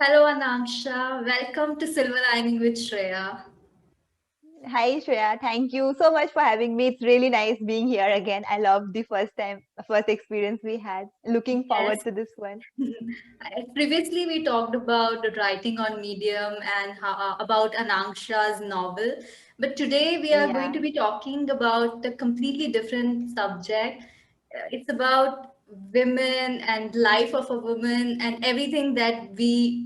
Hello, Anamsha. Welcome to Silver Lining with Shreya. Hi Shreya, thank you so much for having me. It's really nice being here again. I love the first experience we had. Looking Yes. forward to this one. Previously, we talked about the writing on Medium and about Anamsha's novel. But today, we are going Yeah. to be talking about a completely different subject. It's about women and life of a woman and everything that we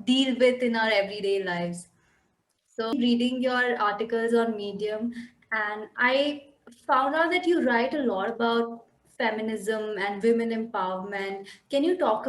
deal with in our everyday lives. So reading your articles on Medium, and I found out that you write a lot about feminism and women empowerment. Can you talk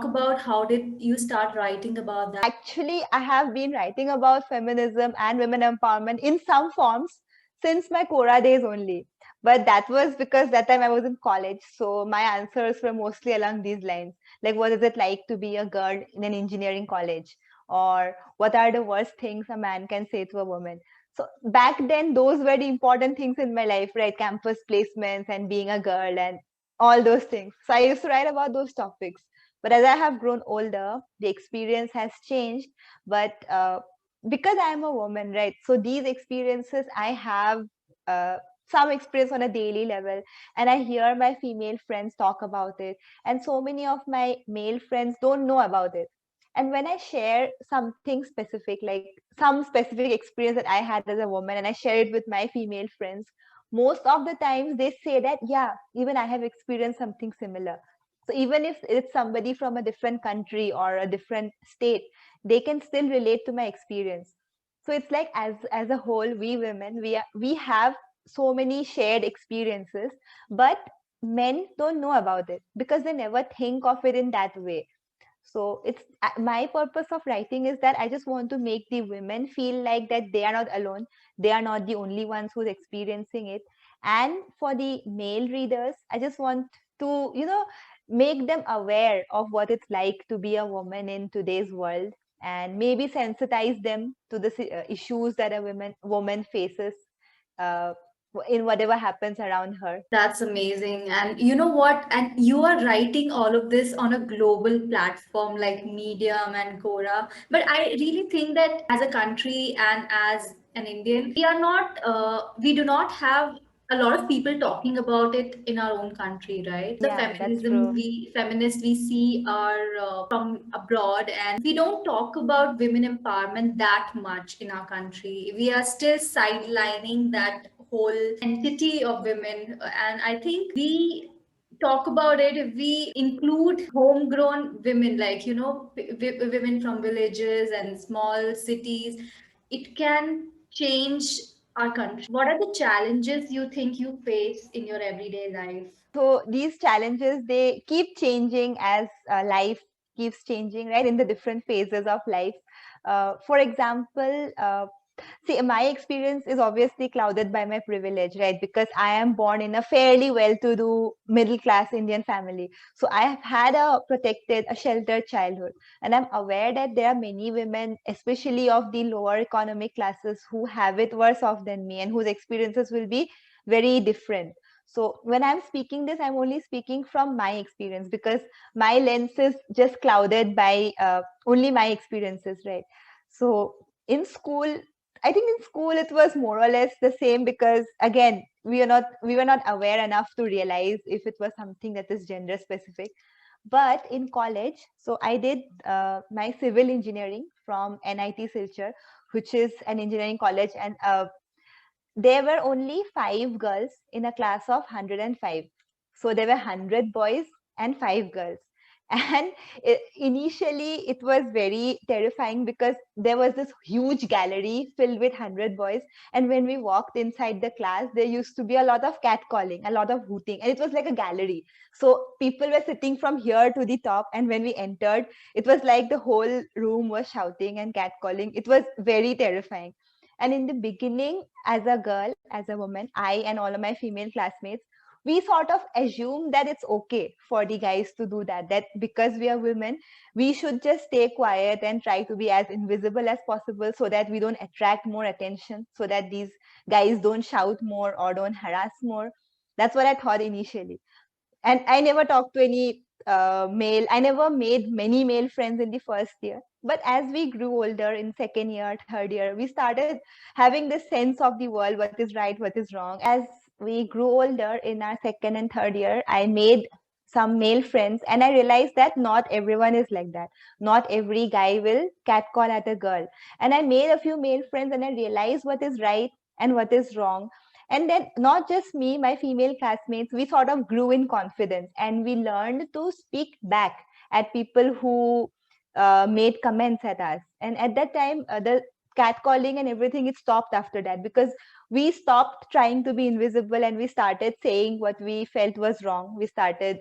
about how did you start writing about that? Actually, I have been writing about feminism and women empowerment in some forms since my Quora days only. But that was because that time I was in college. So my answers were mostly along these lines. Like, what is it like to be a girl in an engineering college? Or what are the worst things a man can say to a woman? So back then, those were the important things in my life, right? Campus placements and being a girl and all those things. So I used to write about those topics. But as I have grown older, the experience has changed. But because I am a woman, right? So these experiences I have uh, some experience on a daily level, and I hear my female friends talk about it, and so many of my male friends don't know about it. And when I share something specific, like some specific experience that I had as a woman, and I share it with my female friends, most of the times they say that, yeah, even I have experienced something similar. So even if it's somebody from a different country or a different state, they can still relate to my experience. So it's like as a whole, we women, we have so many shared experiences, but men don't know about it because they never think of it in that way. So it's my purpose of writing is that I just want to make the women feel like that they are not alone, they are not the only ones who's experiencing it. And for the male readers, I just want to make them aware of what it's like to be a woman in today's world, and maybe sensitize them to the issues that a woman faces uh, in whatever happens around her. That's amazing. And you know what? And you are writing all of this on a global platform like Medium and Quora. But I really think that as a country and as an Indian, we do not have a lot of people talking about it in our own country, right? The Yeah, that's true. feminists we see are from abroad, and we don't talk about women empowerment that much in our country. We are still sidelining that whole entity of women, and I think we talk about it if we include homegrown women, like women from villages and small cities, it can change our country. What are the challenges you think you face in your everyday life? So these challenges, they keep changing as life keeps changing, right? In the different phases of life. For example, see, my experience is obviously clouded by my privilege, right? Because I am born in a fairly well-to-do middle-class Indian family. So I have had a protected, a sheltered childhood. And I'm aware that there are many women, especially of the lower economic classes, who have it worse off than me and whose experiences will be very different. So when I'm speaking this, I'm only speaking from my experience because my lens is just clouded by only my experiences, right? So in school, I think in school it was more or less the same because again, we were not aware enough to realize if it was something that is gender specific. But in college, so I did my civil engineering from NIT Silchar, which is an engineering college, and there were only 5 girls in a class of 105. So there were 100 boys and 5 girls. And initially, it was very terrifying because there was this huge gallery filled with 100 boys. And when we walked inside the class, there used to be a lot of catcalling, a lot of hooting. And it was like a gallery. So people were sitting from here to the top. And when we entered, it was like the whole room was shouting and catcalling. It was very terrifying. And in the beginning, as a girl, as a woman, I and all of my female classmates, we sort of assume that it's okay for the guys to do that, that because we are women, we should just stay quiet and try to be as invisible as possible so that we don't attract more attention, so that these guys don't shout more or don't harass more. That's what I thought initially. And I never talked to any male. I never made many male friends in the first year. But as we grew older in second year, third year, we started having this sense of the world, what is right, what is wrong. As we grew older in our second and third year, I made some male friends, and I realized that not everyone is like that. Not every guy will catcall at a girl. And I made a few male friends, and I realized what is right and what is wrong. And then not just me, my female classmates, we sort of grew in confidence, and we learned to speak back at people who made comments at us. And at that time, the catcalling and everything, it stopped after that, because we stopped trying to be invisible, and we started saying what we felt was wrong. We started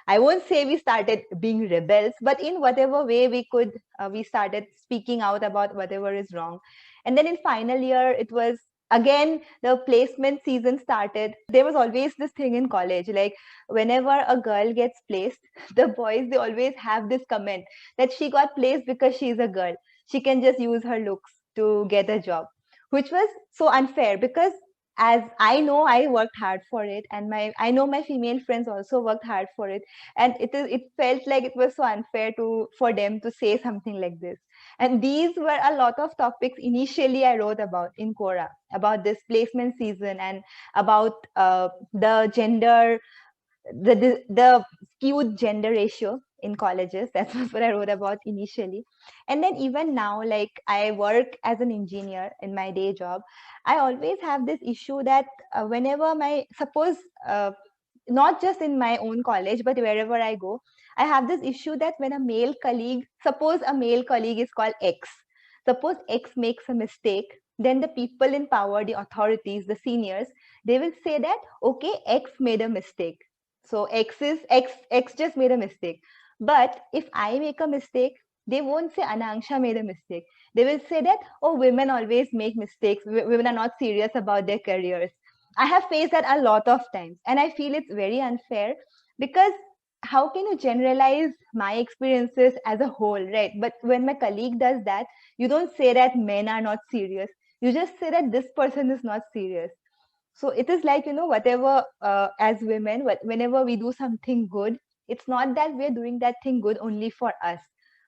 I won't say we started being rebels, but in whatever way we could, we started speaking out about whatever is wrong. And then in final year, it was again the placement season started. There was always this thing in college, like whenever a girl gets placed, the boys, they always have this comment that she got placed because she's a girl, she can just use her looks to get a job, which was so unfair. Because as I know, I worked hard for it, and my I know my female friends also worked hard for it, and it felt like it was so unfair to for them to say something like this. And these were a lot of topics initially I wrote about in Quora, about this placement season, and about the gender, the skewed gender ratio in colleges. That's what I wrote about initially. And then even now, like I work as an engineer in my day job, I always have this issue that whenever my suppose not just in my own college, but wherever I go, I have this issue that when a male colleague, suppose a male colleague is called X, suppose X makes a mistake, then the people in power, the authorities, the seniors, they will say that okay, X made a mistake, so X just made a mistake. But if I make a mistake, they won't say Ananksha made a mistake. They will say that, oh, women always make mistakes. Women are not serious about their careers. I have faced that a lot of times, and I feel it's very unfair, because how can you generalize my experiences as a whole, right? But when my colleague does that, you don't say that men are not serious. You just say that this person is not serious. So it is like, whatever, as women, whenever we do something good, it's not that we're doing that thing good only for us.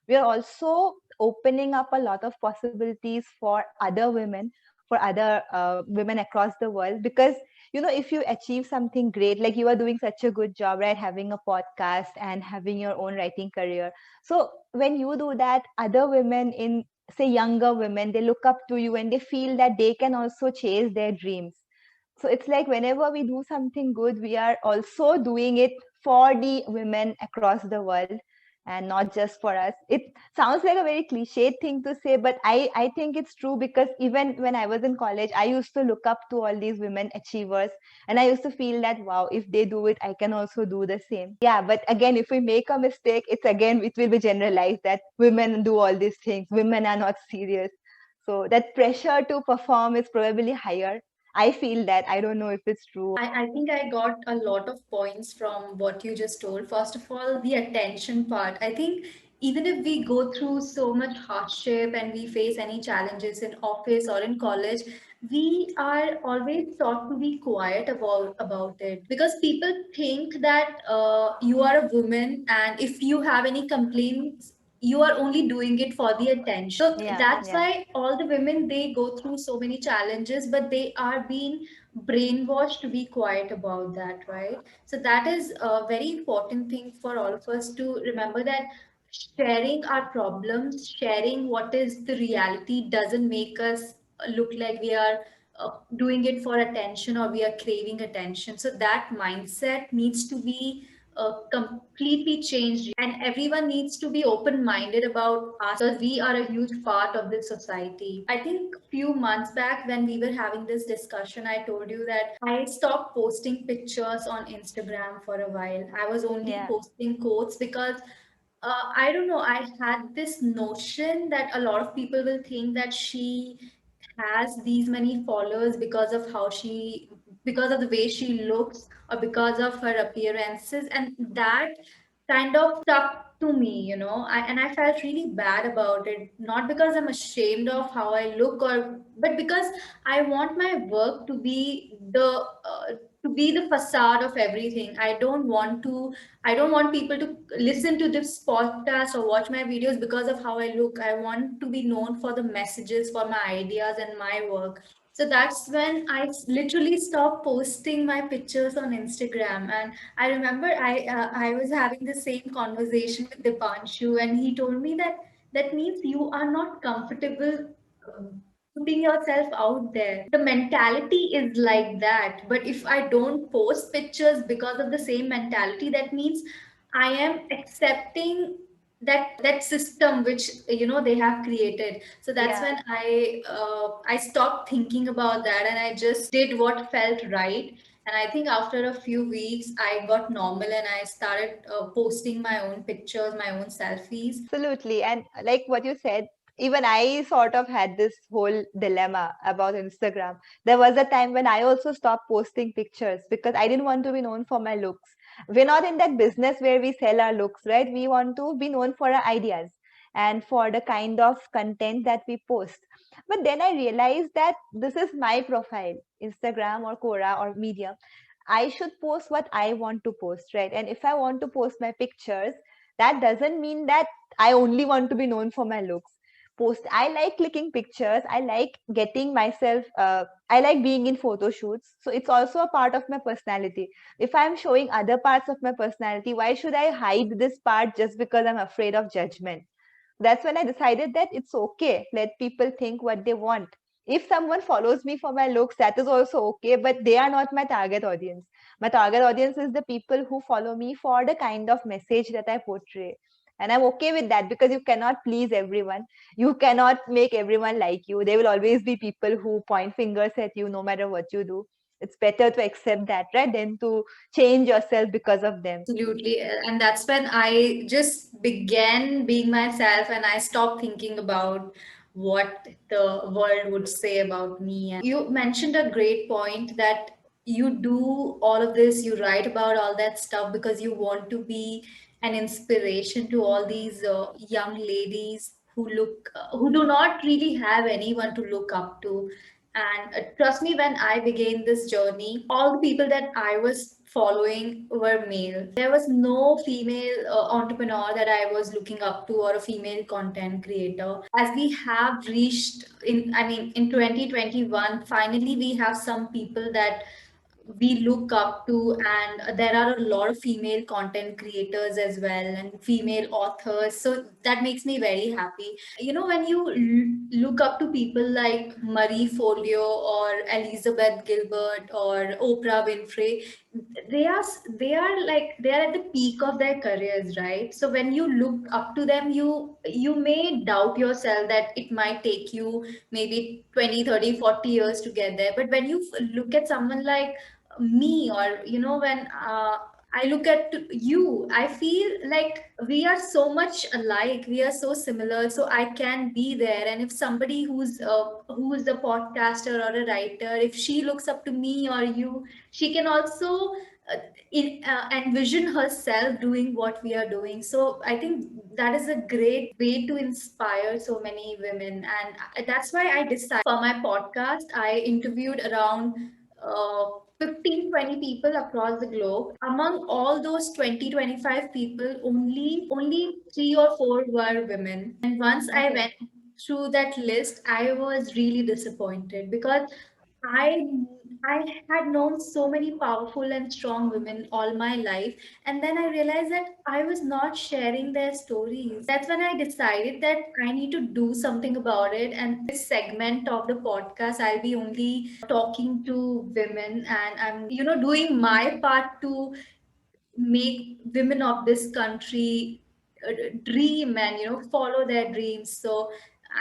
We are also opening up a lot of possibilities for other women, for other women across the world. Because if you achieve something great, like you are doing such a good job, right, having a podcast and having your own writing career, so when you do that, other women, in say younger women, they look up to you, and they feel that they can also chase their dreams. So it's like whenever we do something good, we are also doing it for the women across the world, and not just for us. It sounds like a very cliched thing to say, but I think it's true, because even when I was in college, I used to look up to all these women achievers, and I used to feel that, wow, if they do it, I can also do the same. Yeah, but again, if we make a mistake, it will be generalized that women do all these things, women are not serious. So that pressure to perform is probably higher. I feel that. I don't know if it's true. I think I got a lot of points from what you just told. First of all, the attention part. I think even if we go through so much hardship and we face any challenges in office or in college, we are always taught to be quiet about it, because people think that you are a woman, and if you have any complaints, you are only doing it for the attention. So Yeah, that's yeah. why all the women, they go through so many challenges, but they are being brainwashed to be quiet about that, right? So that is a very important thing for all of us to remember, that sharing our problems, sharing what is the reality, doesn't make us look like we are doing it for attention or we are craving attention. So that mindset needs to be completely changed, and everyone needs to be open minded about us, because we are a huge part of this society. I think few months back when we were having this discussion, I told you that I stopped posting pictures on Instagram for a while. I was only Yeah. posting quotes, because I don't know, I had this notion that a lot of people will think that she has these many followers because of because of the way she looks, or because of her appearances, and that kind of stuck to me, and I felt really bad about it, not because I'm ashamed of how I look, or but because I want my work to be the to be the facade of everything. I don't want people to listen to this podcast or watch my videos because of how I look. I want to be known for the messages, for my ideas and my work. So that's when literally stopped posting my pictures on Instagram. And I remember I was having the same conversation with Dipanshu, and he told me that that means you are not comfortable putting yourself out there. The mentality is like that. But if I don't post pictures because of the same mentality, that means I am accepting that system which they have created. So that's Yeah. when I stopped thinking about that, and I just did what felt right. And I think after a few weeks I got normal, and I started posting my own pictures, my own selfies. Absolutely. And like what you said, even I sort of had this whole dilemma about Instagram. There was a time when I also stopped posting pictures because I didn't want to be known for my looks. We're not in that business where we sell our looks, right? We want to be known for our ideas and for the kind of content that we post. But then I realized that this is my profile, Instagram or Quora or Medium. I should post what I want to post, right? And if I want to post my pictures, that doesn't mean that I only want to be known for my looks. I like clicking pictures. I like getting myself, I like being in photo shoots. So it's also a part of my personality. If I'm showing other parts of my personality, why should I hide this part just because I'm afraid of judgment? That's when I decided that it's okay. Let people think what they want. If someone follows me for my looks, that is also okay, but they are not my target audience. My target audience is the people who follow me for the kind of message that I portray. And I'm okay with that because you cannot please everyone. You cannot make everyone like you. There will always be people who point fingers at you no matter what you do. It's better to accept that, right? Than to change yourself because of them. Absolutely. And that's when I just began being myself, and I stopped thinking about what the world would say about me. And you mentioned a great point that you do all of this, you write about all that stuff because you want to be an inspiration to all these young ladies who do not really have anyone to look up to. And trust me, when I began this journey, all the people that I was following were male. There was no female entrepreneur that I was looking up to, or a female content creator. As we have reached in 2021, finally we have some people that we look up to, and there are a lot of female content creators as well, and female authors, so that makes me very happy. When you look up to people like Marie Forleo or Elizabeth Gilbert or Oprah Winfrey, they are at the peak of their careers, right? So when you look up to them, you may doubt yourself that it might take you maybe 20, 30, 40 years to get there. But when you look at someone like me, or when I look at you, I feel like we are so much alike, we are so similar, so I can be there. And if somebody who's a podcaster or a writer, if she looks up to me or you, she can also envision herself doing what we are doing. So I think that is a great way to inspire so many women. And that's why I decided, for my podcast, I interviewed around 15, 20 people across the globe. Among all those 20, 25 people, only 3 or 4 were women. And once I Okay. went through that list, I was really disappointed because I I had known so many powerful and strong women all my life, and then I realized that I was not sharing their stories. That's when I decided that I need to do something about it. And this segment of the podcast, I'll be only talking to women, and I'm doing my part to make women of this country dream and follow their dreams. So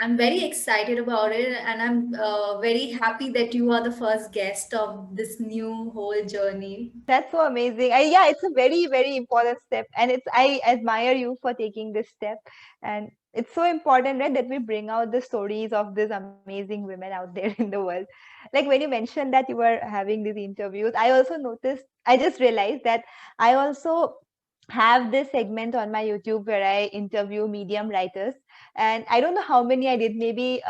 I'm very excited about it, and I'm very happy that you are the first guest of this new whole journey. That's so amazing. Yeah, it's a very, very important step. And I admire you for taking this step. And it's so important, right, that we bring out the stories of these amazing women out there in the world. Like when you mentioned that you were having these interviews, I also noticed, I just realized that I also have this segment on my YouTube where I interview medium writers. And I don't know how many I did, maybe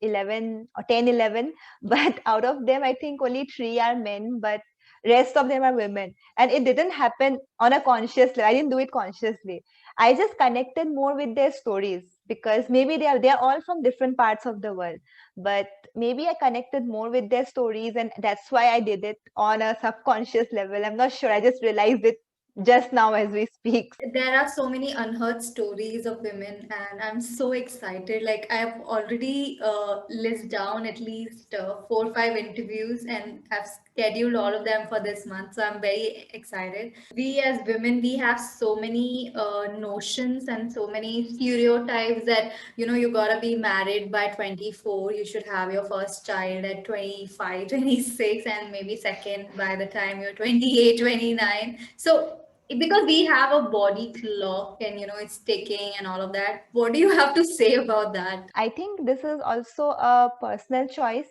11 or 10, 11. But out of them, I think only three are men. But rest of them are women. And it didn't happen on a conscious level. I didn't do it consciously. I just connected more with their stories because maybe they are all from different parts of the world. But maybe I connected more with their stories, and that's why I did it on a subconscious level. I'm not sure. I just realized it just now as we speak. There are so many unheard stories of women, and I'm so excited. Like, I've already list down at least 4 or 5 interviews, and have scheduled all of them for this month. So I'm very excited. We as women, we have so many notions and so many stereotypes that, you gotta be married by 24. You should have your first child at 25, 26, and maybe second by the time you're 28, 29. So because we have a body clock, and it's ticking and all of that, what do you have to say about that? I think this is also a personal choice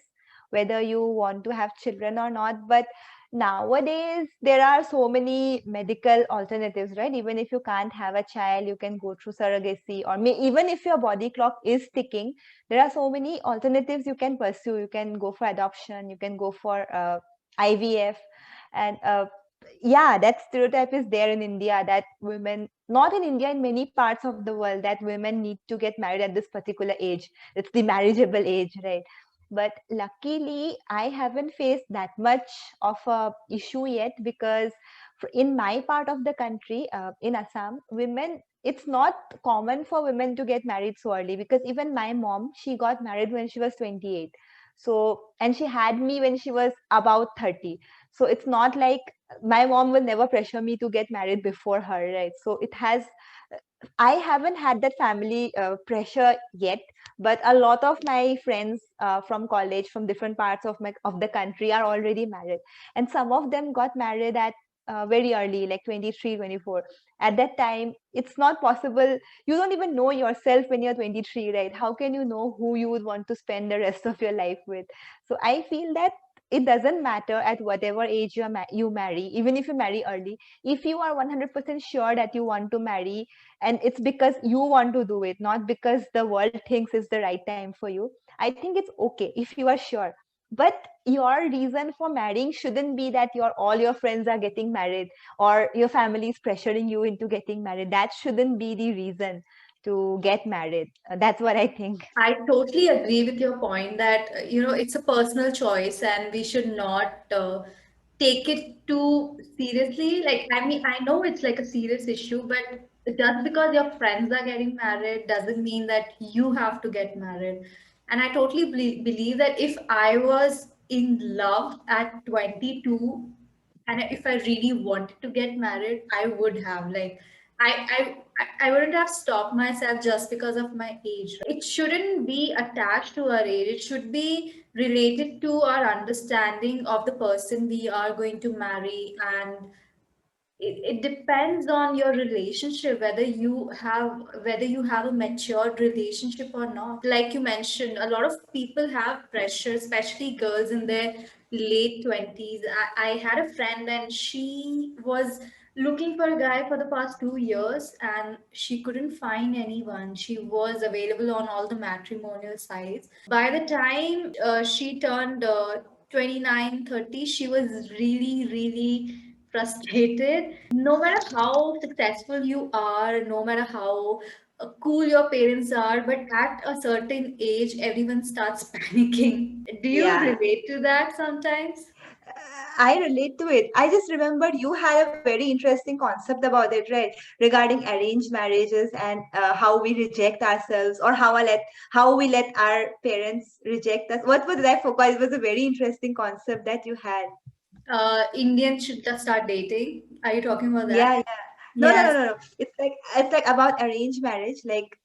whether you want to have children or not. But nowadays, there are so many medical alternatives, right? Even if you can't have a child, you can go through surrogacy, or even if your body clock is ticking, there are so many alternatives you can pursue. You can go for adoption, you can go for IVF, and yeah, that stereotype is there in India that women, not in India, in many parts of the world, that women need to get married at this particular age. It's the marriageable age, right? But luckily, I haven't faced that much of a issue yet because in my part of the country, in Assam, women, it's not common for women to get married so early because even my mom, she got married when she was 28. So, and she had me when she was about 30. So it's not like my mom will never pressure me to get married before her, right? So it has, I haven't had that family pressure yet, but a lot of my friends from college, from different parts of the country, are already married, and some of them got married at very early, like 23, 24. At that time, it's not possible. You don't even know yourself when you're 23, right? How can you know who you would want to spend the rest of your life with? So I feel that it doesn't matter at whatever age you marry, even if you marry early. If you are 100% sure that you want to marry, and it's because you want to do it, not because the world thinks it's the right time for you, I think it's okay if you are sure. But your reason for marrying shouldn't be that all your friends are getting married, or your family is pressuring you into getting married. That shouldn't be the reason to get married. That's what I think. I totally agree with your point that it's a personal choice, and we should not take it too seriously. Like, I mean, I know it's like a serious issue, but just because your friends are getting married doesn't mean that you have to get married. And I totally believe that if I was in love at 22, and if I really wanted to get married, I would have. Like, I wouldn't have stopped myself just because of my age. It shouldn't be attached to our age. It should be related to our understanding of the person we are going to marry, and it depends on your relationship, whether you have a matured relationship or not. Like you mentioned, a lot of people have pressure, especially girls in their late 20s. I had a friend, and she was looking for a guy for the past 2 years, and she couldn't find anyone. She was available on all the matrimonial sites. By the time she turned 29, 30, she was really, really frustrated. No matter how successful you are, no matter how cool your parents are, but at a certain age, everyone starts panicking. Do you Yeah, relate to that sometimes? I relate to it. I just remembered you had a very interesting concept about it, right? Regarding arranged marriages and how we reject ourselves, or how we let our parents reject us. What was that? I forgot. It was a very interesting concept that you had. Indians should just start dating. Are you talking about that? Yeah, yeah. No, no, no, Yes. no, no. It's like about arranged marriage. Like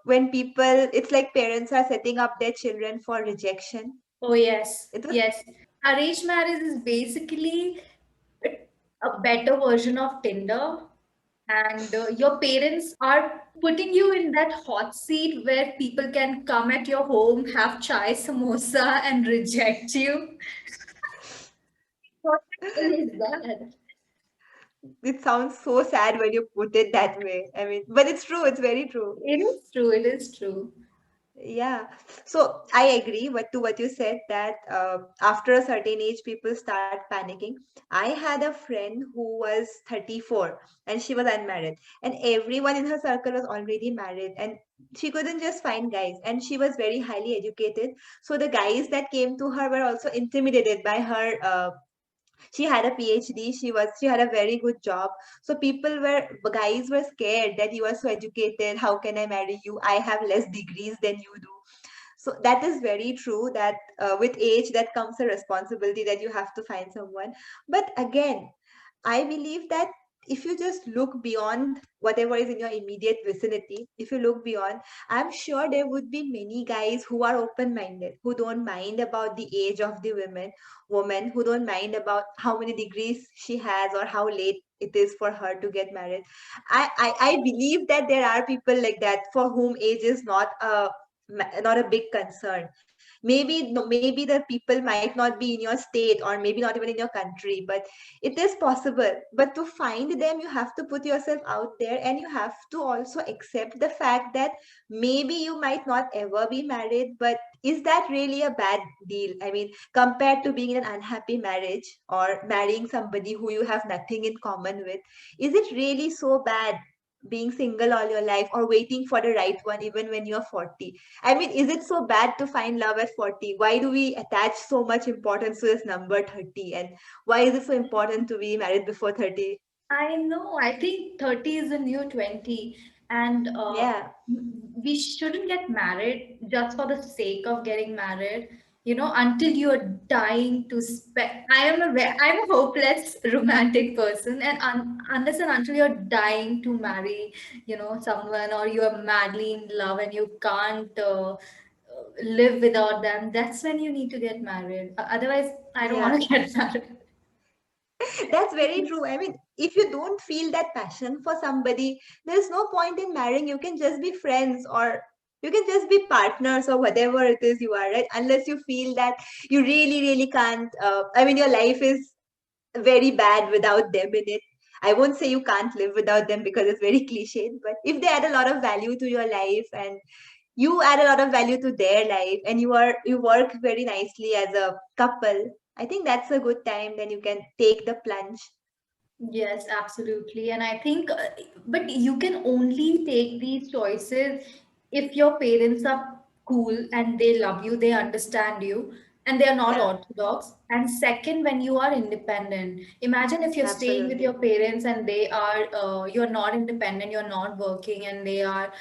when people, it's like parents are setting up their children for rejection. Oh, yes. It was Yes. Arranged marriage is basically a better version of Tinder, and your parents are putting you in that hot seat where people can come at your home, have chai samosa, and reject you. What the hell is that? it sounds so sad when you put it that way. I mean, but it's true. It's very true. It is true. It is true. Yeah, so I agree what you said that after a certain age people start panicking. I had a friend who was 34 and she was unmarried, and everyone in her circle was already married, and she couldn't just find guys, and she was very highly educated. So the guys that came to her were also intimidated by her. She had a PhD. She had a very good job. So guys were scared that you are so educated. How can I marry you? I have less degrees than you do. So that is very true that with age that comes a responsibility that you have to find someone. But again, I believe that if you just look beyond whatever is in your immediate vicinity, if you look beyond, I'm sure there would be many guys who are open minded, who don't mind about the age of the woman, who don't mind about how many degrees she has or how late it is for her to get married. I believe that there are people like that for whom age is not a big concern. Maybe no, maybe the people might not be in your state or maybe not even in your country, but it is possible. But to find them, you have to put yourself out there, and you have to also accept the fact that maybe you might not ever be married. But is that really a bad deal? I mean, compared to being in an unhappy marriage or marrying somebody who you have nothing in common with, is it really so bad being single all your life or waiting for the right one even when you're 40? I mean, is it so bad to find love at 40? Why do we attach so much importance to this number 30? And why is it so important to be married before 30? I know. I think 30 is the new 20, and Yeah, we shouldn't get married just for the sake of getting married. Until you're dying to spend. I'm a hopeless romantic person, and unless and until you're dying to marry, someone, or you are madly in love and you can't live without them, that's when you need to get married. Otherwise, I don't want yeah. to get married. That's very true. I mean, if you don't feel that passion for somebody, there's no point in marrying. You can just be friends or you can just be partners or whatever it is you are, right? Unless you feel that you really, really can't. I mean, your life is very bad without them in it. I won't say you can't live without them because it's very cliched, but if they add a lot of value to your life and you add a lot of value to their life and you work very nicely as a couple, I think that's a good time. Then you can take the plunge. Yes, absolutely. And I think, but you can only take these choices if your parents are cool and they love you, they understand you, and they are not Yeah, orthodox. And second, when you are independent, imagine if you're staying with your absolutely. parents and you're not independent, you're not working, and they are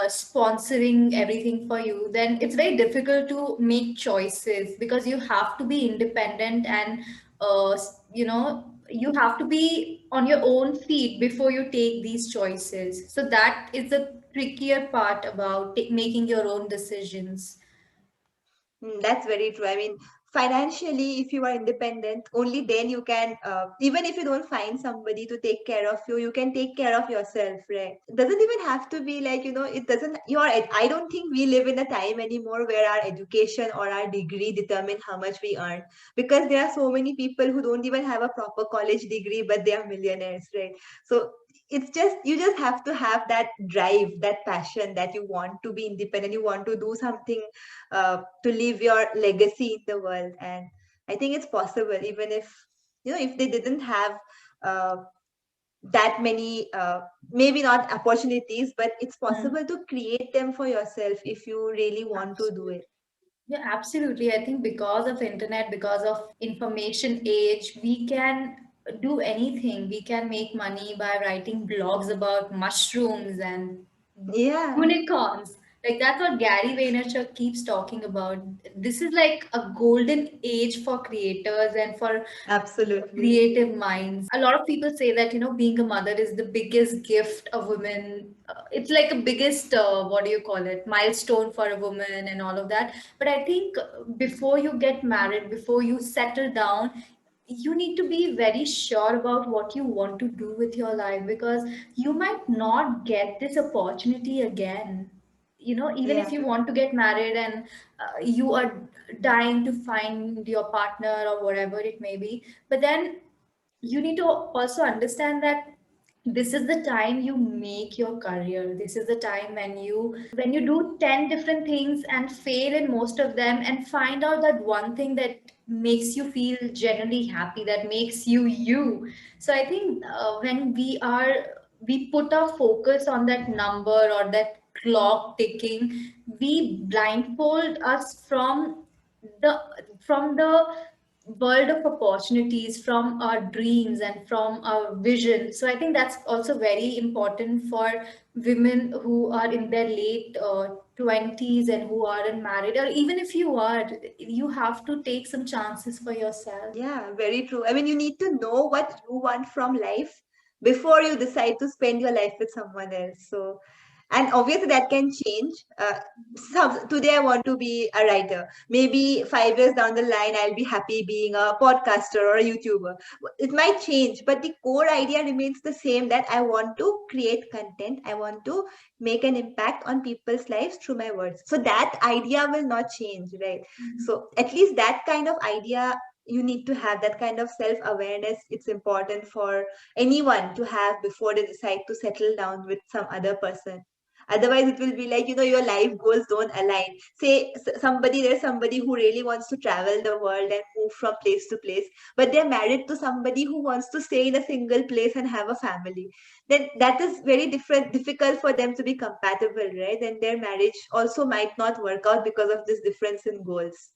sponsoring everything for you, then it's very difficult to make choices because you have to be independent and you have to be on your own feet before you take these choices. So that is the trickier part about making your own decisions. That's very true. I mean, financially, if you are independent, only then you can, even if you don't find somebody to take care of you, you can take care of yourself, right? It doesn't even have to be like, it doesn't, I don't think we live in a time anymore where our education or our degree determine how much we earn, because there are so many people who don't even have a proper college degree, but they are millionaires, right? So it's just, you just have to have that drive, that passion that you want to be independent, you want to do something to leave your legacy in the world. And I think it's possible, even if if they didn't have uh, that many maybe not opportunities, but it's Hmm. possible to create them for yourself if you really want to do Absolutely. it. Yeah, absolutely. I think because of internet, because of information age, we can do anything. We can make money by writing blogs about mushrooms and Yeah, unicorns. Like that's what Gary Vaynerchuk keeps talking about. This is like a golden age for creators and for absolutely. creative minds. A lot of people say that, being a mother is the biggest gift a woman, it's like a biggest, what do you call it, milestone for a woman and all of that. But I think before you get married, before you settle down, you need to be very sure about what you want to do with your life because you might not get this opportunity again. Even if Yeah. you want to get married and you are dying to find your partner or whatever it may be, but then you need to also understand that this is the time you make your career. This is the time when you do 10 different things and fail in most of them and find out that one thing that makes you feel genuinely happy, that makes you you. So I think when we put our focus on that number or that clock ticking, we blindfold us the from the world of opportunities, from our dreams and from our vision. So I think that's also very important for women who are in their late 20s and who aren't married, or even if you are, you have to take some chances for yourself. Yeah, very true. I mean, you need to know what you want from life before you decide to spend your life with someone else. So, and obviously that can change. Today I want to be a writer. Maybe 5 years down the line, I'll be happy being a podcaster or a YouTuber. It might change, but the core idea remains the same, that I want to create content. I want to make an impact on people's lives through my words. So that idea will not change, right? So at least that kind of idea, you need to have that kind of self awareness. It's important for anyone to have before they decide to settle down with some other person. Otherwise it will be like, your life goals don't align. Say there's somebody who really wants to travel the world and move from place to place, but they're married to somebody who wants to stay in a single place and have a family. Then that is very difficult for them to be compatible, right? And their marriage also might not work out because of this difference in goals.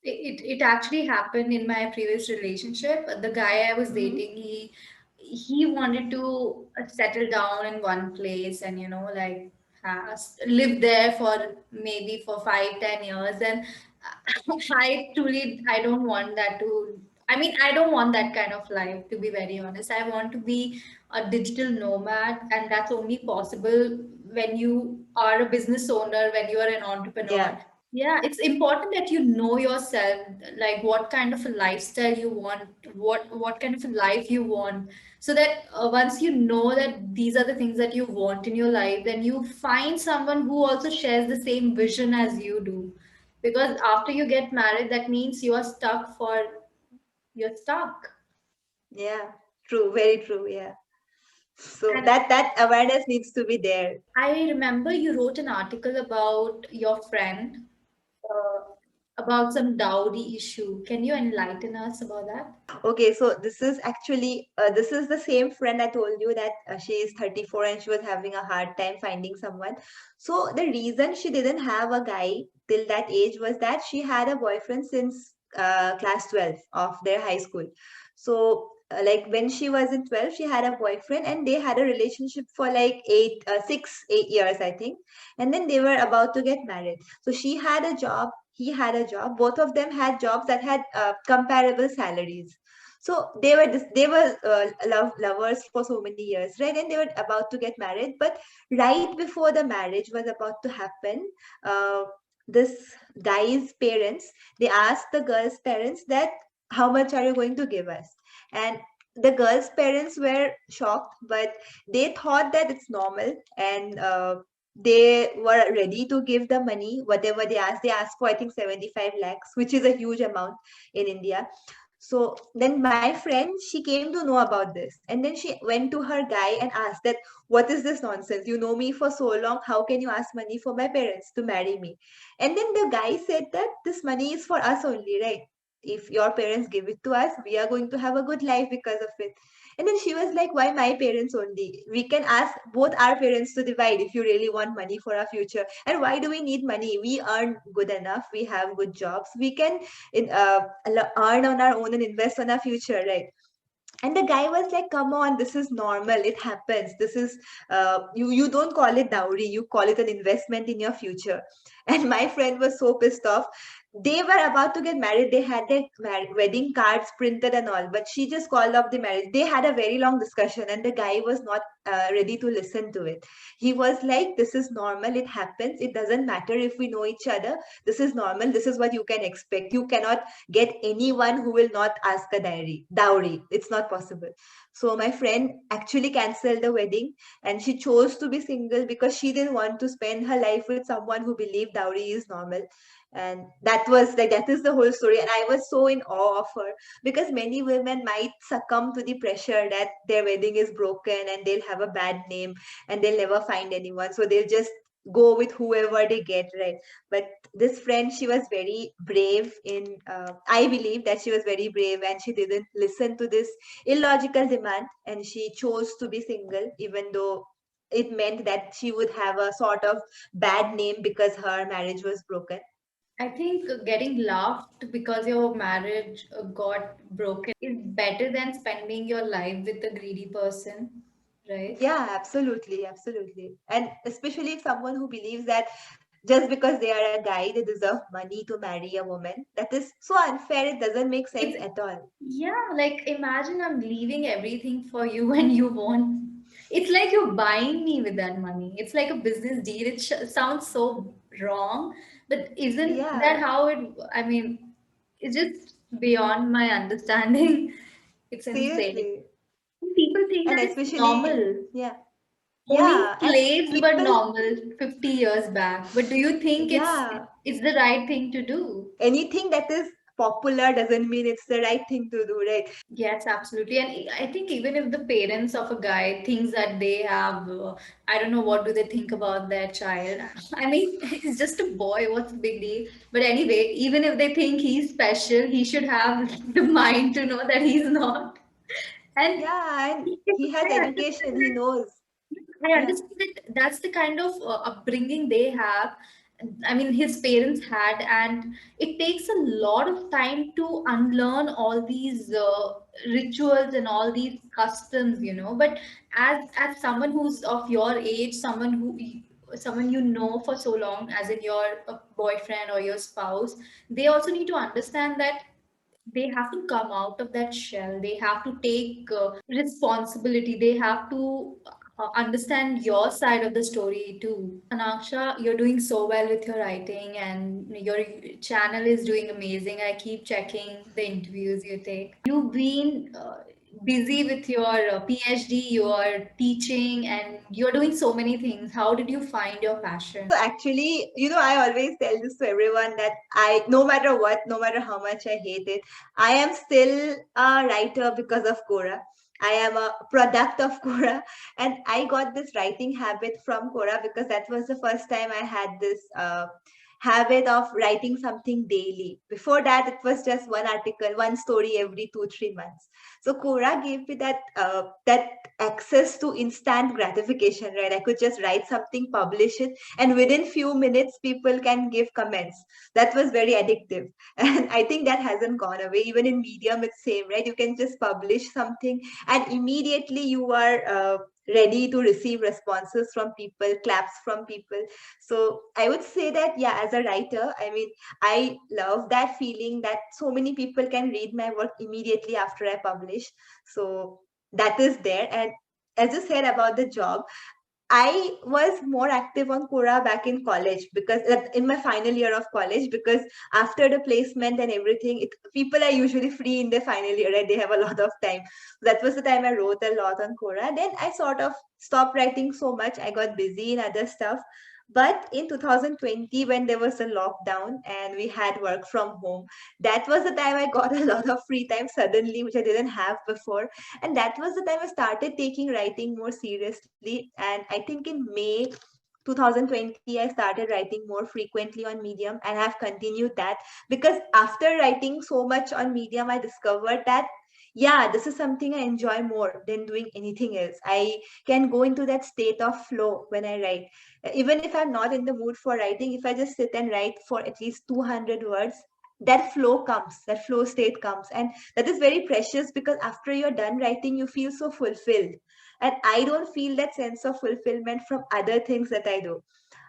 It actually happened in my previous relationship. The guy I was Mm-hmm. dating, he wanted to settle down in one place and like live there for maybe for 5-10 years. And I don't want that to. I mean, I don't want that kind of life, to be very honest. I want to be a digital nomad, and that's only possible when you are a business owner, when you are an entrepreneur. Yeah. Yeah, it's important that you know yourself, like what kind of a lifestyle you want, what kind of a life you want, so that once you know that these are the things that you want in your life, then you find someone who also shares the same vision as you do. Because after you get married, that means you're stuck. Yeah, true, very true. Yeah. So And that awareness needs to be there. I remember you wrote an article about your friend, uh, about some dowry issue. Can you enlighten us about that? Okay, so this is the same friend I told you that she is 34 and she was having a hard time finding someone. So the reason she didn't have a guy till that age was that she had a boyfriend since class 12 of their high school. So like when she was in 12, she had a boyfriend and they had a relationship for like 8 years, I think. And then they were about to get married. So she had a job, he had a job. Both of them had jobs that had comparable salaries. So they were lovers for so many years, right? And they were about to get married. But right before the marriage was about to happen, uh, this guy's parents, they asked the girl's parents that, how much are you going to give us? And the girl's parents were shocked, but they thought that it's normal, and they were ready to give the money, whatever they asked. They asked for, I think, 75 lakhs, which is a huge amount in India. So then my friend, she came to know about this. And then she went to her guy and asked that, what is this nonsense? You know me for so long. How can you ask money for my parents to marry me? And then the guy said that this money is for us only, right? If your parents give it to us, we are going to have a good life because of it. And then she was like, why my parents only? We can ask both our parents to divide if you really want money for our future. And why do we need money? We earn good enough. We have good jobs. We can earn on our own and invest on our future, right? And the guy was like, come on, this is normal, it happens. This is you don't call it dowry, you call it an investment in your future. And my friend was so pissed off. They were about to get married, they had their wedding cards printed and all, but she just called off the marriage. They had a very long discussion and the guy was not ready to listen to it. He was like, this is normal, it happens, it doesn't matter if we know each other, this is normal, this is what you can expect. You cannot get anyone who will not ask a dowry. It's not possible. So my friend actually canceled the wedding, and she chose to be single because she didn't want to spend her life with someone who believed dowry is normal. And that is the whole story, and I was so in awe of her, because many women might succumb to the pressure that their wedding is broken and they'll have a bad name and they'll never find anyone, so they'll just go with whoever they get, right? But this friend, she was very brave in I believe that she was very brave, and she didn't listen to this illogical demand, and she chose to be single, even though it meant that she would have a sort of bad name because her marriage was broken. I think getting laughed because your marriage got broken is better than spending your life with a greedy person, right? Yeah, absolutely, absolutely. And especially if someone who believes that just because they are a guy, they deserve money to marry a woman. That is so unfair. It doesn't make sense It's at all. yeah, like imagine I'm leaving everything for you and you want. It's like you're buying me with that money. It's like a business deal. It sounds so wrong, but isn't that Yeah, how it? I mean, it's just beyond my understanding. It's insane. seriously. People think And that it's especially, normal. yeah, Only yeah. And slaves were people, normal 50 years back. But do you think yeah, it's the right thing to do? anything that is popular doesn't mean it's the right thing to do, right? Yes, absolutely. And I think even if the parents of a guy thinks that they have, I don't know what do they think about their child. I mean, he's just a boy. What's the big deal? But anyway, even if they think he's special, he should have the mind to know that he's not. And Yeah, and he has I education, he understand knows. I Yeah. understand that that's the kind of upbringing they have. I mean, his parents had, and it takes a lot of time to unlearn all these rituals and all these customs, you know. But as someone who's of your age, someone you know for so long, as in your boyfriend or your spouse, they also need to understand that they have to come out of that shell. They have to take responsibility. They have to understand your side of the story too. Anaksha, you're doing so well with your writing, and your channel is doing amazing. I keep checking the interviews you take. You've been busy with your PhD, you're teaching, and you're doing so many things. How did you find your passion? So actually, I always tell this to everyone that no matter what, no matter how much I hate it, I am still a writer because of Quora. I am a product of Quora, and I got this writing habit from Quora because that was the first time I had this habit of writing something daily. Before that, it was just one article, one story every 2-3 months. So Quora gave me that access to instant gratification, right? I could just write something, publish it, and within few minutes people can give comments. That was very addictive. And I think that hasn't gone away. Even in Medium, it's same, right? You can just publish something and immediately you are ready to receive responses from people, claps from people. So I would say that, yeah, as a writer, I mean, I love that feeling that so many people can read my work immediately after I publish. So that is there. And as you said about the job, I was more active on Quora back in college, because in my final year of college, because after the placement and everything, people are usually free in their final year, right? They have a lot of time. That was the time I wrote a lot on Quora. Then I sort of stopped writing so much. I got busy in other stuff. But in 2020, when there was a lockdown and we had work from home, that was the time I got a lot of free time suddenly, which I didn't have before. And that was the time I started taking writing more seriously. And I think in May 2020, I started writing more frequently on Medium, and I've continued that, because after writing so much on Medium, I discovered that, yeah, this is something I enjoy more than doing anything else. I can go into that state of flow when I write. Even if I'm not in the mood for writing, if I just sit and write for at least 200 words, that flow comes, that flow state comes. And that is very precious, because after you're done writing, you feel so fulfilled. And I don't feel that sense of fulfillment from other things that I do,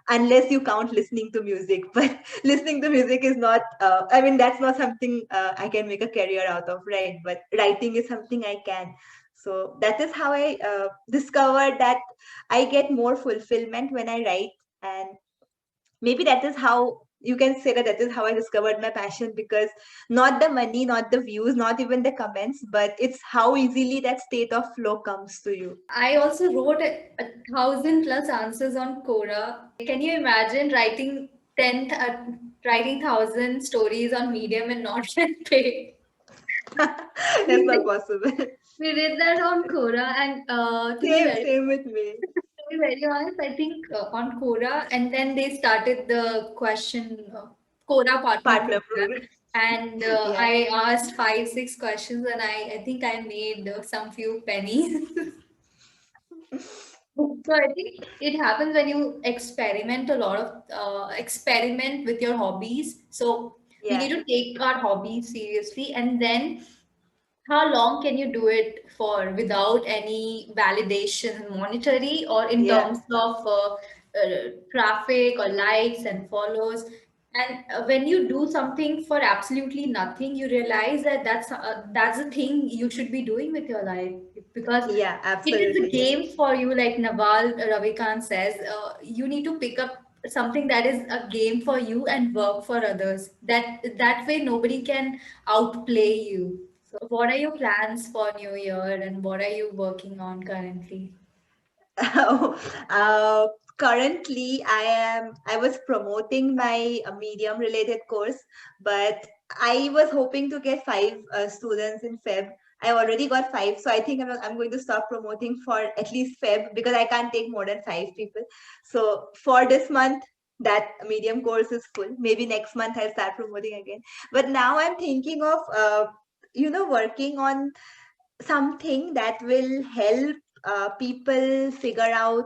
unless you count listening to music. But listening to music is not, I mean, that's not something I can make a career out of, right? But writing is something I can. So that is how I discovered that I get more fulfillment when I write. And maybe that is how you can say that that is how I discovered my passion, because not the money, not the views, not even the comments, but it's how easily that state of flow comes to you. I also wrote a 1,000+ answers on Quora. Can you imagine writing 1,000 stories on Medium and not get paid? That's not possible. We did that on Quora, and Same with me. to be very honest, I think on Quora, and then they started the question Quora partner Partner program, program. and Yeah. I asked 5, 6 questions, and I think I made some few pennies. So I think it happens when you experiment with your hobbies. So we Yeah. need to take our hobbies seriously, and then how long can you do it for without any validation, monetary or in Yeah. terms of traffic or likes and follows? And when you do something for absolutely nothing, you realize that that's the thing you should be doing with your life, because Yeah, it is a absolutely. game for you, like Naval Ravikant says. You need to pick up something that is a game for you and work for others. That way, nobody can outplay you. So, what are your plans for New Year, and what are you working on currently? uh, Currently, I was promoting my medium related course, but I was hoping to get five students in Feb. I already got five, so I think I'm going to stop promoting for at least Feb, because I can't take more than five people. So for this month, that medium course is full. Maybe next month I'll start promoting again. But now I'm thinking of working on something that will help people figure out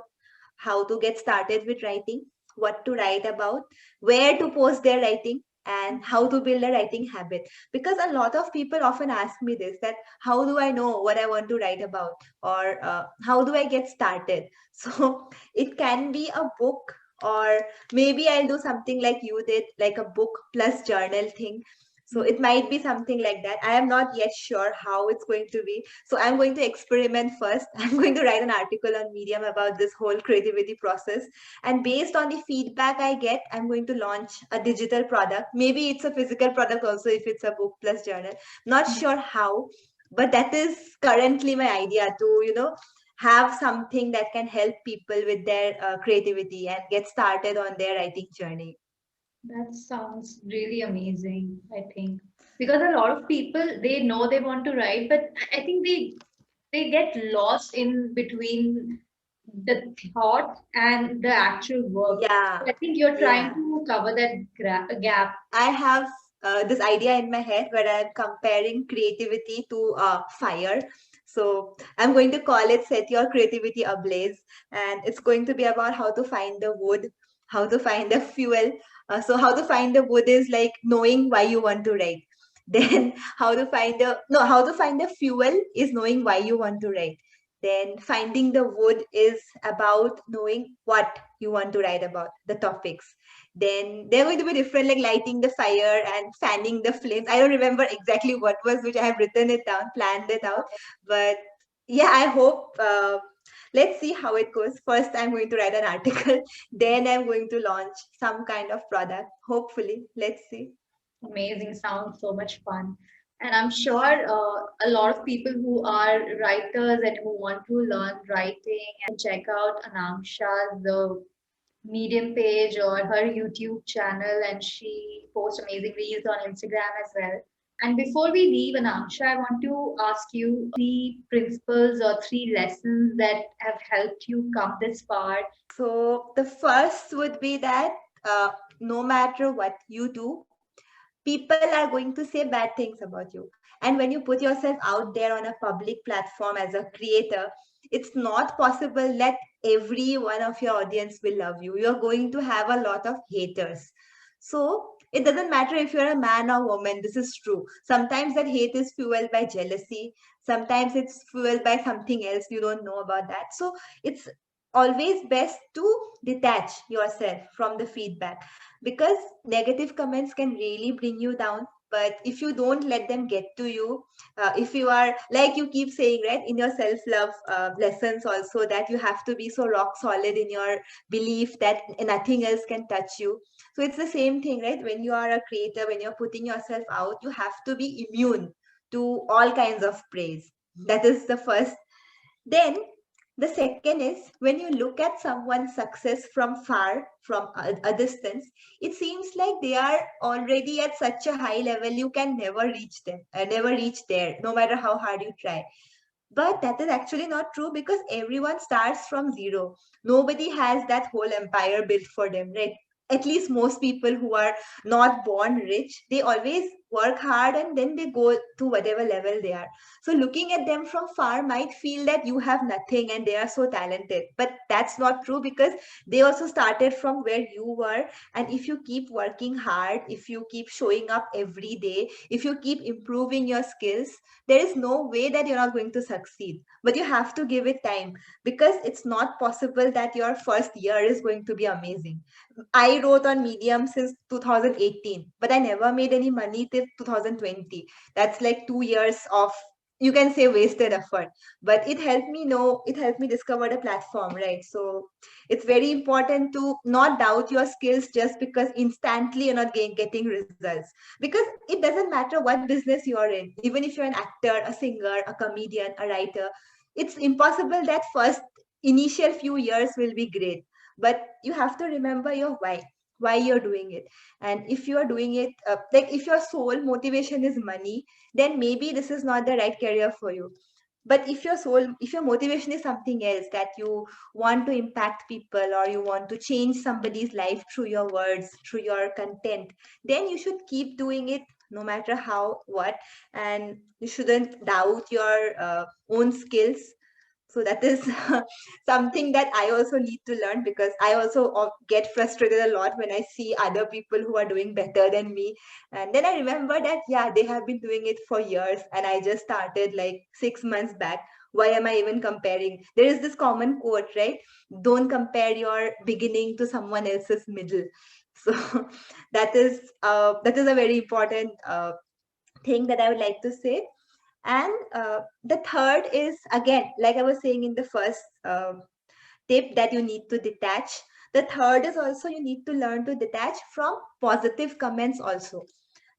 how to get started with writing, what to write about, where to post their writing, and how to build a writing habit. Because a lot of people often ask me this, that how do I know what I want to write about, or how do I get started? So it can be a book, or maybe I'll do something like you did, like a book plus journal thing. So it might be something like that. I am not yet sure how it's going to be. So I'm going to experiment first. I'm going to write an article on Medium about this whole creativity process. And based on the feedback I get, I'm going to launch a digital product. Maybe it's a physical product also if it's a book plus journal. Not sure how, but that is currently my idea to, have something that can help people with their creativity and get started on their writing journey. That sounds really amazing, I think. Because a lot of people, they know they want to write, but I think they get lost in between the thought and the actual work. Yeah, So I think you're trying yeah. to cover that gap. I have this idea in my head where I'm comparing creativity to fire. So I'm going to call it Set Your Creativity Ablaze. And it's going to be about how to find the wood, how to find the fuel. So how to find the wood is like knowing why you want to write. Then how to find the fuel is knowing why you want to write. Then finding the wood is about knowing what you want to write about, the topics. Then they're going to be different, like lighting the fire and fanning the flames. I don't remember exactly what was, which I have written it down, planned it out. But yeah, I hope, let's see how it goes. First, I'm going to write an article, then I'm going to launch some kind of product. Hopefully, let's see. Amazing, sounds so much fun. And I'm sure a lot of people who are writers and who want to learn writing and check out Anamsha's the Medium page or her YouTube channel, and she posts amazing reels on Instagram as well. And before we leave, Anamsha, I want to ask you three principles or three lessons that have helped you come this far. So the first would be that no matter what you do, people are going to say bad things about you. And when you put yourself out there on a public platform as a creator, it's not possible that every one of your audience will love you. You're going to have a lot of haters. So it doesn't matter if you're a man or woman, this is true. Sometimes that hate is fueled by jealousy. Sometimes it's fueled by something else you don't know about that. So it's always best to detach yourself from the feedback, because negative comments can really bring you down. but if you don't let them get to you, if you are, like you keep saying, right, in your self love lessons also, that you have to be so rock solid in your belief that nothing else can touch you. So it's the same thing, right? When you are a creator, when you're putting yourself out, you have to be immune to all kinds of praise. That is the first. Then the second is, when you look at someone's success from far, from a distance, it seems like they are already at such a high level, you can never reach them, never reach there, no matter how hard you try. But that is actually not true, because everyone starts from zero. Nobody has that whole empire built for them, right? At least most people who are not born rich, they always work hard and then they go to whatever level they are. So looking at them from far might feel that you have nothing and they are so talented. But that's not true, because they also started from where you were. And if you keep working hard, if you keep showing up every day, if you keep improving your skills, there is no way that you're not going to succeed. But you have to give it time, because it's not possible that your first year is going to be amazing. I wrote on Medium since 2018, but I never made any money till 2020. That's like 2 years of, you can say, wasted effort. But it helped me know, it helped me discover the platform, right? So it's very important to not doubt your skills just because instantly you're not getting results. Because it doesn't matter what business you're in, even if you're an actor, a singer, a comedian, a writer, it's impossible that first initial few years will be great. But you have to remember your why you're doing it. And if you're doing it, like if your sole motivation is money, then maybe this is not the right career for you. But if your motivation is something else, that you want to impact people, or you want to change somebody's life through your words, through your content, then you should keep doing it, no matter how what. And you shouldn't doubt your own skills. So that is something that I also need to learn, because I also get frustrated a lot when I see other people who are doing better than me. And then I remember that, yeah, they have been doing it for years and I just started like 6 months back. Why am I even comparing? There is this common quote, right? Don't compare your beginning to someone else's middle. So that is a very important thing that I would like to say. And the third is, again, like I was saying in the first tip, that you need to detach. The third is also, you need to learn to detach from positive comments also.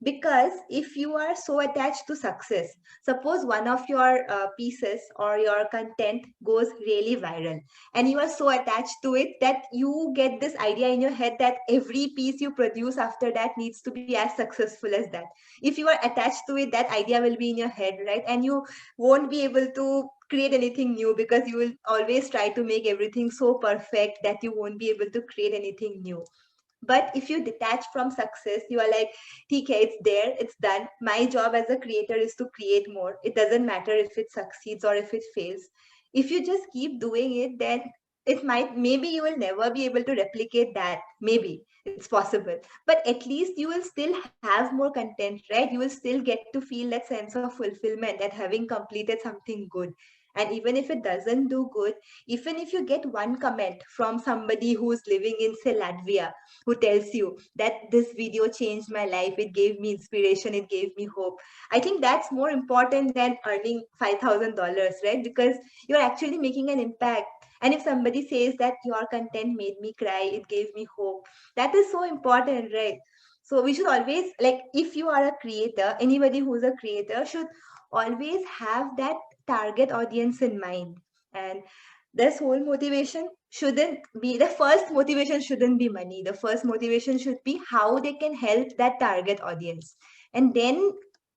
Because if you are so attached to success, suppose one of your pieces or your content goes really viral, and you are so attached to it that you get this idea in your head that every piece you produce after that needs to be as successful as that. If you are attached to it, that idea will be in your head, right? And you won't be able to create anything new, because you will always try to make everything so perfect that you won't be able to create anything new. But if you detach from success, you are like, okay, it's there, it's done. My job as a creator is to create more. It doesn't matter if it succeeds or if it fails. If you just keep doing it, then it might, maybe you will never be able to replicate that. Maybe it's possible, but at least you will still have more content, right? You will still get to feel that sense of fulfillment, that having completed something good. And even if it doesn't do good, even if you get one comment from somebody who's living in, say, Latvia, who tells you that this video changed my life, it gave me inspiration, it gave me hope, I think that's more important than earning $5,000, right? Because you're actually making an impact. And if somebody says that your content made me cry, it gave me hope, that is so important, right? So we should always, like, if you are a creator, anybody who's a creator should always have that target audience in mind. And this whole motivation shouldn't be, the first motivation shouldn't be money. The first motivation should be how they can help that target audience. And then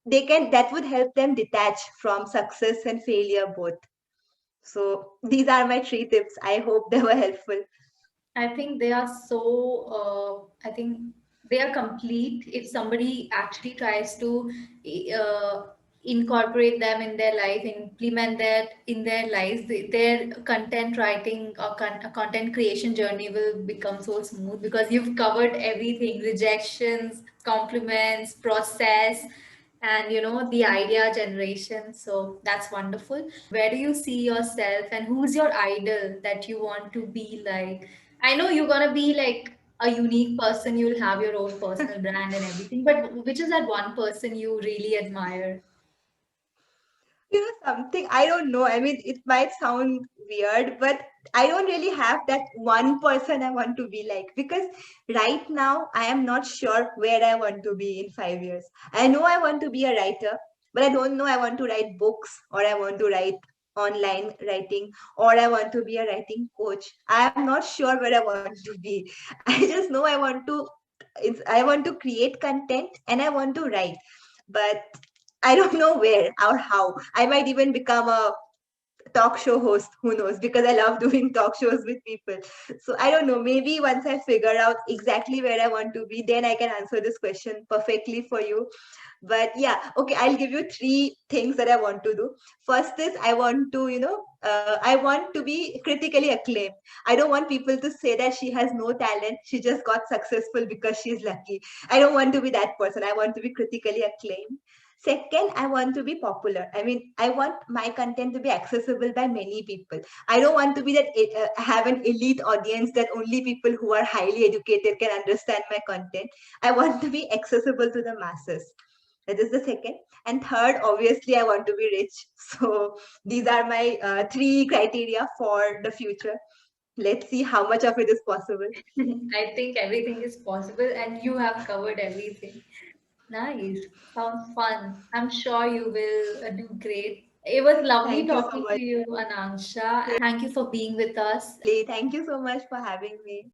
that would help them detach from success and failure both. So these are my 3 tips. I hope they were helpful. I think they are so, I think they are complete if somebody actually tries to uh, incorporate them in their life, implement that in their lives. Their content writing or content creation journey will become so smooth, because you've covered everything: rejections, compliments, process, and the idea generation. So that's wonderful. Where do you see yourself, and who's your idol that you want to be like? I know you're gonna be like a unique person, you'll have your own personal brand and everything. But which is that one person you really admire? You know something, I don't know. I mean, it might sound weird, but I don't really have that one person I want to be like, because right now I am not sure where I want to be in 5 years. I know I want to be a writer, but I don't know I want to write books, or I want to write online writing, or I want to be a writing coach. I am not sure where I want to be. I just know I want to create content and I want to write. But I don't know where or how. I might even become a talk show host, who knows, because I love doing talk shows with people. So I don't know, maybe once I figure out exactly where I want to be, then I can answer this question perfectly for you. But yeah, okay, I'll give you three things that I want to do. First is I want to, I want to be critically acclaimed. I don't want people to say that she has no talent, she just got successful because she's lucky. I don't want to be that person. I want to be critically acclaimed. Second, I want to be popular. I mean, I want my content to be accessible by many people. I don't want to be that have an elite audience that only people who are highly educated can understand my content. I want to be accessible to the masses. That is the second. And third, obviously, I want to be rich. So these are my three criteria for the future. Let's see how much of it is possible. I think everything is possible, and you have covered everything. Nice. Sounds fun. I'm sure you will do great. It was lovely Thank you so talking to much. you, Anansha. Thank you for being with us. Thank you so much for having me.